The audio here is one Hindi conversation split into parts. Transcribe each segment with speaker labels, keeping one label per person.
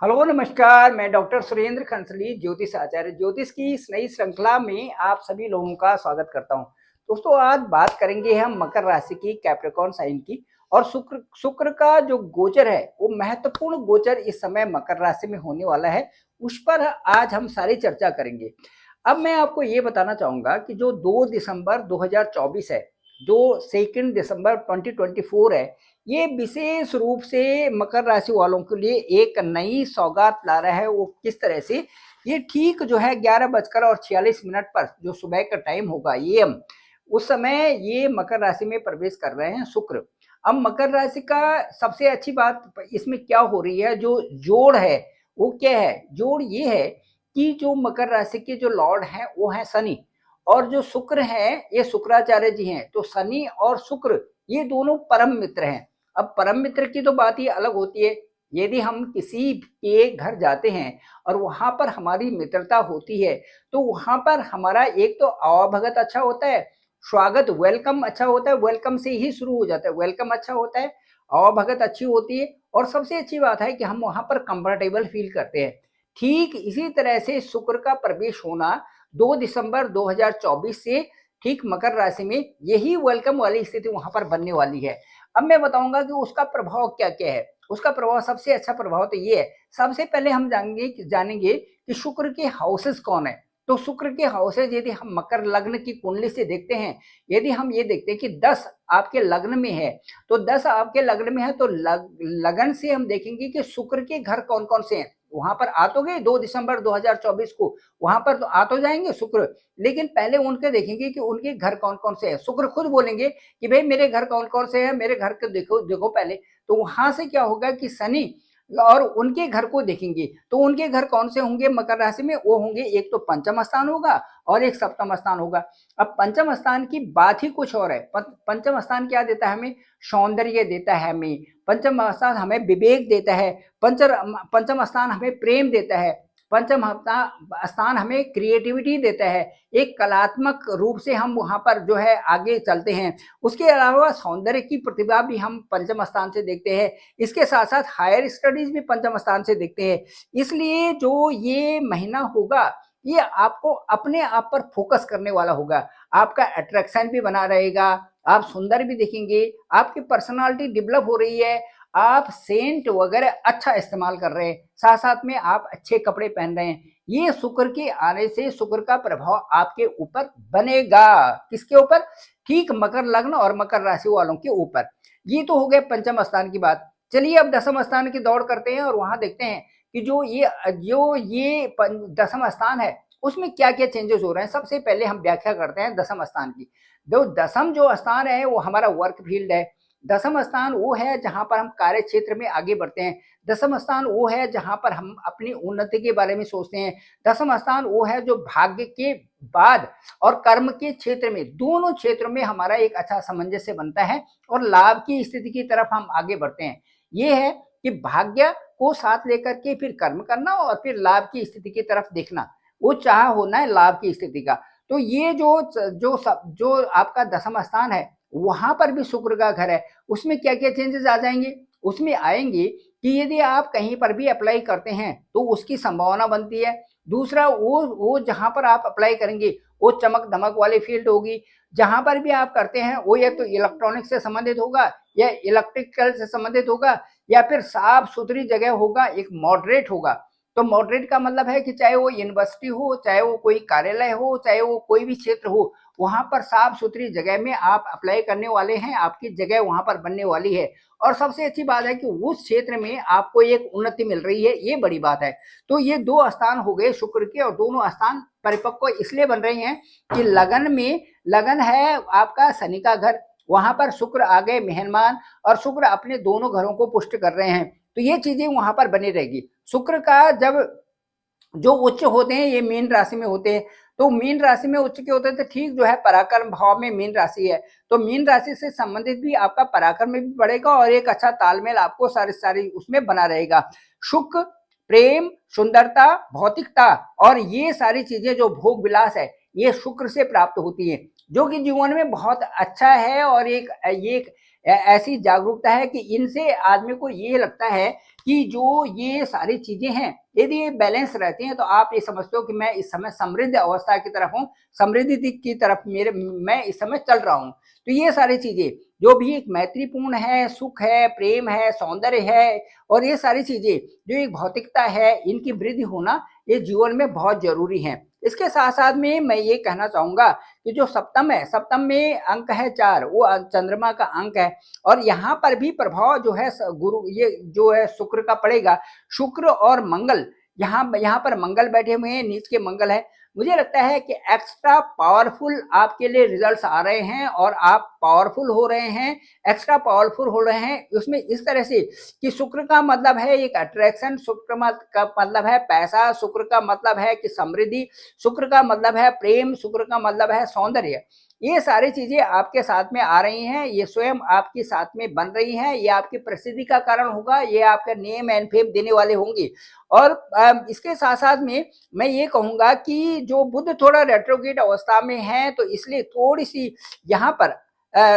Speaker 1: हेलो नमस्कार। मैं डॉक्टर सुरेंद्र खंसली ज्योतिष आचार्य ज्योतिष की इस नई श्रृंखला में आप सभी लोगों का स्वागत करता हूं। दोस्तों, आज बात करेंगे हम मकर राशि की, कैप्रिकॉर्न साइन की। और शुक्र शुक्र का जो गोचर है वो महत्वपूर्ण गोचर इस समय मकर राशि में होने वाला है। उस पर आज हम सारी चर्चा करेंगे। अब मैं आपको ये बताना चाहूंगा कि जो 2 दिसंबर 2024 है, जो 2 दिसंबर 2024 है, ये विशेष रूप से मकर राशि वालों के लिए एक नई सौगात ला रहा है। वो किस तरह से, ये ठीक जो है 11:46 पर जो सुबह का टाइम होगा, ये उस समय ये मकर राशि में प्रवेश कर रहे हैं शुक्र। अब मकर राशि का सबसे अच्छी बात इसमें क्या हो रही है, जो जोड़ है वो क्या है? जोड़ ये है कि जो मकर राशि के जो लॉर्ड हैं वो है शनि, और जो शुक्र है ये शुक्राचार्य जी हैं। तो शनि और शुक्र ये दोनों परम मित्र हैं। अब परम मित्र की तो बात ही अलग होती है। यदि हम किसी के घर जाते हैं और वहां पर हमारी मित्रता होती है, तो वहां पर हमारा एक तो आवाभगत अच्छा होता है, स्वागत वेलकम अच्छा होता है, वेलकम से ही शुरू हो जाता है, वेलकम अच्छा होता है, आवाभगत अच्छी होती है, और सबसे अच्छी बात है कि हम वहां पर कंफर्टेबल फील करते हैं। ठीक इसी तरह से शुक्र का प्रवेश होना 2 दिसंबर 2024 से ठीक मकर राशि में यही वेलकम वाली स्थिति वहां पर बनने वाली है। अब मैं बताऊंगा कि उसका प्रभाव क्या क्या है। उसका प्रभाव, सबसे अच्छा प्रभाव तो ये है, सबसे पहले हम जानेंगे कि शुक्र के हाउसेस कौन है। तो शुक्र के हाउसेस यदि हम मकर लग्न की कुंडली से देखते हैं, यदि हम ये देखते हैं कि 10 आपके लग्न में है, तो 10 आपके लग्न में है, तो लगन से हम देखेंगे कि शुक्र के घर कौन कौन से हैं। वहां पर आ तो गए 2 दिसंबर 2024 को, वहां पर तो आ तो जाएंगे शुक्र, लेकिन पहले उनके देखेंगे कि उनके घर कौन कौन से हैं। शुक्र खुद बोलेंगे कि भाई मेरे घर कौन कौन से हैं, मेरे घर को देखो देखो पहले। तो वहां से क्या होगा कि शनि और उनके घर को देखेंगे, तो उनके घर कौन से होंगे मकर राशि में? वो होंगे, एक तो पंचम स्थान होगा और एक सप्तम स्थान होगा। अब पंचम स्थान की बात ही कुछ और है। पंचम स्थान क्या देता है हमें? सौंदर्य देता है हमें। पंचम स्थान हमें विवेक देता है। पंचम स्थान हमें प्रेम देता है। पंचम स्थान हमें क्रिएटिविटी देता है। एक कलात्मक रूप से हम वहां पर जो है आगे चलते हैं। उसके अलावा सौंदर्य की प्रतिभा भी हम पंचम स्थान से देखते हैं। इसके साथ साथ हायर स्टडीज भी पंचम स्थान से देखते हैं। इसलिए जो ये महीना होगा, ये आपको अपने आप पर फोकस करने वाला होगा। आपका अट्रैक्शन भी बना रहेगा, आप सुंदर भी दिखेंगे, आपकी पर्सनालिटी डेवलप हो रही है, आप सेंट वगैरह अच्छा इस्तेमाल कर रहे हैं, साथ साथ में आप अच्छे कपड़े पहन रहे हैं। ये शुक्र के आने से शुक्र का प्रभाव आपके ऊपर बनेगा। किसके ऊपर? ठीक मकर लग्न और मकर राशि वालों के ऊपर। ये तो हो गए पंचम स्थान की बात। चलिए अब दसम स्थान की दौड़ करते हैं और वहां देखते हैं कि जो ये दसम स्थान है उसमें क्या क्या चेंजेस हो रहे हैं। सबसे पहले हम व्याख्या करते हैं दसम स्थान की। दसम जो स्थान है वो हमारा वर्क फील्ड है। दसम स्थान वो है जहां पर हम कार्य क्षेत्र में आगे बढ़ते हैं। दसम स्थान वो है जहां पर हम अपनी उन्नति के बारे में सोचते हैं। दसम स्थान वो है जो भाग्य के बाद और कर्म के क्षेत्र में, दोनों क्षेत्रों में हमारा एक अच्छा सामंजस्य बनता है और लाभ की स्थिति की तरफ हम आगे बढ़ते हैं। ये है कि भाग्य को साथ लेकर के फिर कर्म करना और फिर लाभ की स्थिति की तरफ देखना, वो चाह होना है लाभ की स्थिति का। तो ये जो आपका दसम स्थान है, वहां पर भी शुक्र का घर है। उसमें क्या क्या चेंजेस आ जाएंगे? उसमें आएंगे कि यदि आप कहीं पर भी अप्लाई करते हैं तो उसकी संभावना बनती है। दूसरा, वो जहां पर आप अप्लाई करेंगे वो चमक धमक वाली फील्ड होगी। जहां पर भी आप करते हैं वो या तो इलेक्ट्रॉनिक से संबंधित होगा, या इलेक्ट्रिकल से संबंधित होगा, या फिर साफ सुथरी जगह होगा, एक मॉडरेट होगा। तो मॉडरेट का मतलब है कि चाहे वो यूनिवर्सिटी हो, चाहे वो कोई कार्यालय हो, चाहे वो कोई भी क्षेत्र हो, वहां पर साफ सुथरी जगह में आप अप्लाई करने वाले हैं, आपकी जगह वहां पर बनने वाली है। और सबसे अच्छी बात है कि उस क्षेत्र में आपको एक उन्नति मिल रही है, ये बड़ी बात है। तो ये 2 स्थान हो गए शुक्र के, और दोनों स्थान परिपक्व इसलिए बन रहे हैं कि लगन है आपका शनि का घर, वहां पर शुक्र आ गए मेहमान, और शुक्र अपने दोनों घरों को पुष्ट कर रहे हैं। तो ये चीजें वहां पर बनी रहेगी। शुक्र का जब जो उच्च होते हैं ये मीन राशि में होते हैं। तो मीन राशि में उच्च के होते हैं तो ठीक जो है पराक्रम भाव में मीन राशि है, तो मीन राशि से संबंधित भी आपका पराक्रम में भी बढ़ेगा और एक अच्छा तालमेल आपको सारी उसमें बना रहेगा। सुख, प्रेम, सुंदरता, भौतिकता और ये सारी चीजें जो भोग विलास है, ये शुक्र से प्राप्त होती है, जो कि जीवन में बहुत अच्छा है। और एक ऐसी जागरूकता है कि इनसे आदमी को ये लगता है कि जो ये सारी चीजें हैं यदि ये बैलेंस रहती हैं तो आप ये समझते हो कि मैं इस समय समृद्ध अवस्था की तरफ हूँ, समृद्धि की तरफ मैं इस समय चल रहा हूँ। तो ये सारी चीजें जो भी एक मैत्रीपूर्ण है, सुख है, प्रेम है, सौंदर्य है और ये सारी चीजें जो एक भौतिकता है, इनकी वृद्धि होना ये जीवन में बहुत जरूरी है। इसके साथ साथ में मैं ये कहना चाहूंगा कि जो सप्तम है, सप्तम में अंक है 4, वो चंद्रमा का अंक है और यहाँ पर भी प्रभाव जो है गुरु ये जो है शुक्र का पड़ेगा। शुक्र और मंगल, यहाँ पर मंगल बैठे हुए हैं, नीच के मंगल है। मुझे लगता है कि एक्स्ट्रा पावरफुल आपके लिए रिजल्ट्स आ रहे हैं और आप पावरफुल हो रहे हैं, एक्स्ट्रा पावरफुल हो रहे हैं। उसमें इस तरह से कि शुक्र का मतलब है एक अट्रैक्शन, शुक्र का मतलब है पैसा, शुक्र का मतलब है कि समृद्धि, शुक्र का मतलब है प्रेम, शुक्र का मतलब है सौंदर्य। ये सारी चीजें आपके साथ में आ रही हैं, ये स्वयं आपके साथ में बन रही हैं, ये आपकी प्रसिद्धि का कारण होगा, ये आपका नेम एंड फेम देने वाले होंगे। और इसके साथ साथ में मैं ये कहूंगा कि जो बुध थोड़ा रेट्रोग्रेड अवस्था में है तो इसलिए थोड़ी सी यहाँ पर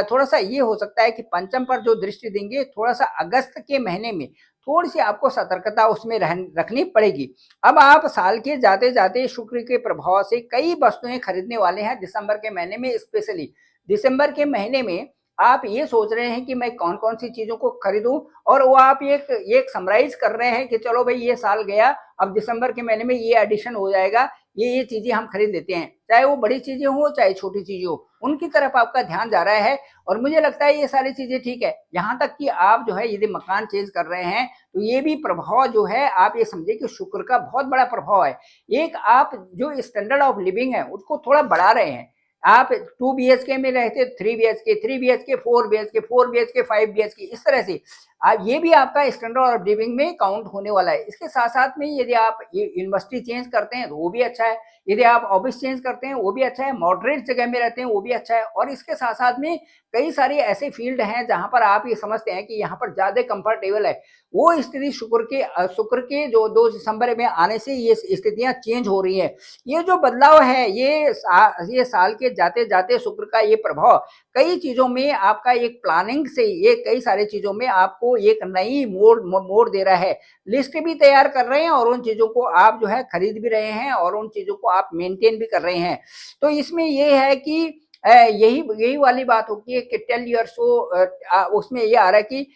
Speaker 1: थोड़ा सा ये हो सकता है कि पंचम पर जो दृष्टि देंगे, थोड़ा सा अगस्त के महीने में थोड़ी सी आपको सतर्कता उसमें रखनी पड़ेगी। अब आप साल के जाते जाते शुक्र के प्रभाव से कई वस्तुएं खरीदने वाले हैं दिसंबर के महीने में। स्पेशली दिसंबर के महीने में आप ये सोच रहे हैं कि मैं कौन कौन सी चीजों को खरीदूं और वो आप एक समराइज कर रहे हैं कि चलो भाई ये साल गया, अब दिसंबर के महीने में ये एडिशन हो जाएगा, ये चीजें हम खरीद लेते हैं, चाहे वो बड़ी चीजें हो चाहे छोटी चीजें हो, उनकी तरफ आपका ध्यान जा रहा है। और मुझे लगता है ये सारी चीजें ठीक है। यहाँ तक कि आप जो है यदि मकान चेंज कर रहे हैं तो ये भी प्रभाव जो है आप ये समझे कि शुक्र का बहुत बड़ा प्रभाव है। एक आप जो स्टैंडर्ड ऑफ लिविंग है उसको थोड़ा बढ़ा रहे हैं। आप 2 BHK में रहते 3 BHK, 3 BHK 4 BHK, 4 BHK 5 BHK, इस तरह से आप ये भी आपका स्टैंडर्ड ऑफ लिविंग में काउंट होने वाला है। इसके साथ साथ में यदि आप ये यूनिवर्सिटी चेंज करते हैं तो वो भी अच्छा है, यदि आप ऑफिस चेंज करते हैं वो भी अच्छा है, मॉडरेट जगह में रहते हैं वो भी अच्छा है। और इसके साथ साथ में कई सारे ऐसे फील्ड हैं जहां पर आप ये समझते हैं कि यहाँ पर ज्यादा कंफर्टेबल है, वो स्थिति शुक्र के जो 2 दिसंबर में आने से ये स्थितियां चेंज हो रही है। ये जो बदलाव है ये साल के जाते जाते शुक्र का ये प्रभाव कई चीजों में आपका एक प्लानिंग से ये कई सारी चीजों में आपको एक नई मोड़ दे रहा है। लिस्ट भी तैयार कर रहे हैं और उन चीजों को आप जो है खरीद भी रहे हैं और उन चीजों को आप मेंटेन भी कर रहे हैं। तो इसमें ये है कि यही वाली बात होती है कि टेल योर सो, उसमें ये आ रहा है कि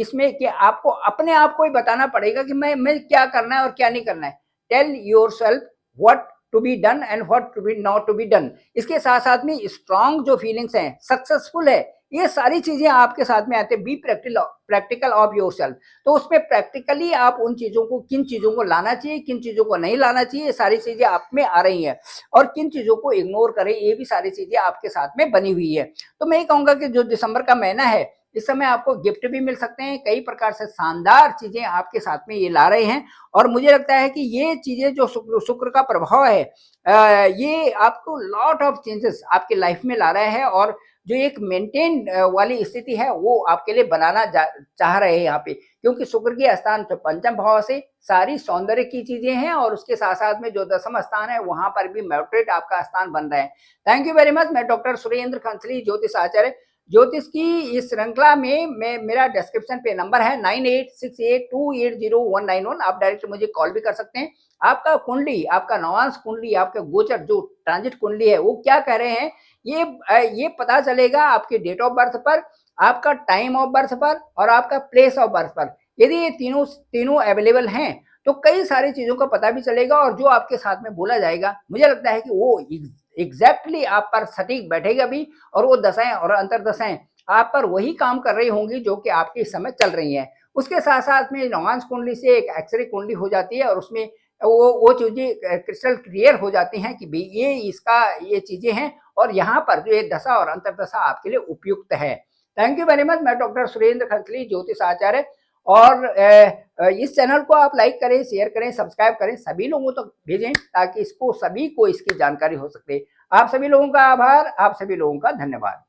Speaker 1: इसमें कि आपको अपने आप को ही बताना पड़ेगा कि मैं क्या करना है और क्या नहीं करना है। Tell yourself what to be done and what to be not to be done. इसके साथ साथ में स्ट्रांग जो फीलिंग्स हैं, सक्सेसफुल है, ये सारी चीजें आपके साथ में आते हैं। Be practical of your self. तो उसमें प्रैक्टिकली आप उन चीजों को, किन चीजों को लाना चाहिए, किन चीजों को नहीं लाना चाहिए, ये सारी चीजें आप में आ रही हैं। और किन चीजों को इग्नोर करें, ये भी सारी चीजें आपके साथ में बनी हुई है। तो मैं ये कहूंगा कि जो दिसंबर का महीना है इस समय आपको गिफ्ट भी मिल सकते हैं, कई प्रकार से शानदार चीजें आपके साथ में ये ला रहे हैं। और मुझे लगता है कि ये चीजें जो शुक्र का प्रभाव है ये आपको लॉट ऑफ चेंजेस आपके लाइफ में ला रहा है और जो एक मेंटेन वाली स्थिति है वो आपके लिए बनाना चाह रहे हैं यहाँ पे। क्योंकि शुक्र के स्थान तो पंचम भाव से सारी सौंदर्य की चीजें हैं और उसके साथ साथ में जो दसम स्थान है वहां पर भी मैट्रेट आपका स्थान बन रहा है। Thank you very much. मैं डॉक्टर सुरेंद्र खंसली, ज्योतिष आचार्य। ज्योतिष की इस श्रृंखला में मेरा डिस्क्रिप्शन पे नंबर है 9868280191। आप डायरेक्ट मुझे कॉल भी कर सकते हैं। आपका कुंडली, आपका नवांश कुंडली, आपका गोचर जो ट्रांजिट कुंडली है वो क्या कह रहे हैं ये पता चलेगा आपके डेट ऑफ बर्थ पर, आपका टाइम ऑफ बर्थ पर और आपका प्लेस ऑफ बर्थ पर। यदि ये तीनों अवेलेबल हैं तो कई सारी चीजों का पता भी चलेगा और जो आपके साथ में बोला जाएगा मुझे लगता है कि वो एग्जैक्टली आप पर सटीक बैठेगा भी। और वो दशाएं और अंतरदशाएं आप पर वही काम कर रही होंगी जो कि आपके इस समय चल रही हैं। उसके साथ साथ में नवांश कुंडली से एक एक्सरे कुंडली हो जाती है और उसमें वो चीजें क्रिस्टल क्लियर हो जाती हैं कि भाई ये चीजें हैं और यहाँ पर जो ये दशा और अंतरदशा आपके लिए उपयुक्त है। Thank you very much. मैं डॉक्टर सुरेंद्र खंसली, ज्योतिष आचार्य। और इस चैनल को आप लाइक करें, शेयर करें, सब्सक्राइब करें, सभी लोगों तक भेजें ताकि सभी को इसकी जानकारी हो सके। आप सभी लोगों का आभार, आप सभी लोगों का धन्यवाद।